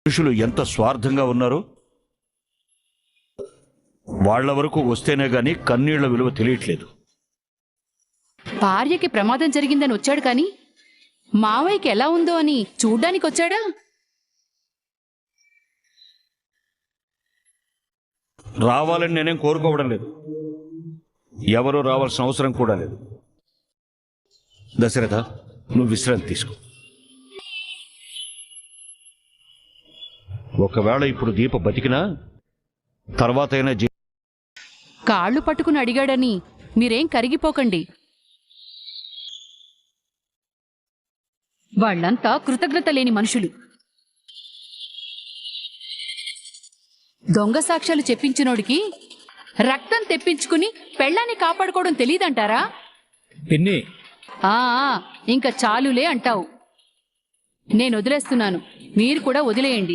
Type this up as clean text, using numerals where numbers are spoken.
మనుషులు ఎంత స్వార్థంగా ఉన్నారు. వాళ్ల వరకు వస్తేనే గాని కన్నీళ్ల విలువ తెలియట్లేదు. భార్యకి ప్రమాదం జరిగిందని వచ్చాడు కాని మావయ్యకి ఎలా ఉందో అని చూడ్డానికి వచ్చాడా? రావాలని నేనేం కోరుకోవడం లేదు. ఎవరూ రావాల్సిన అవసరం కూడా లేదు. దశరథ, నువ్వు విశ్రాంతి తీసుకో. ఒకవేళ ఇప్పుడు దీప బతికినా తర్వాత అయినా కాళ్ళు పట్టుకుని అడిగాడని మీరేం కరిగిపోకండి. వాళ్ళంతా కృతజ్ఞత లేని మనుషులు. దొంగ సాక్ష్యాలు చెప్పించినోడికి రక్తం తెప్పించుకుని పెళ్ళాన్ని కాపాడుకోవడం తెలీదంటారా? పిన్ని, ఇంకా చాలులే అంటావు. నేను వదిలేస్తున్నాను, మీరు కూడా వదిలేయండి.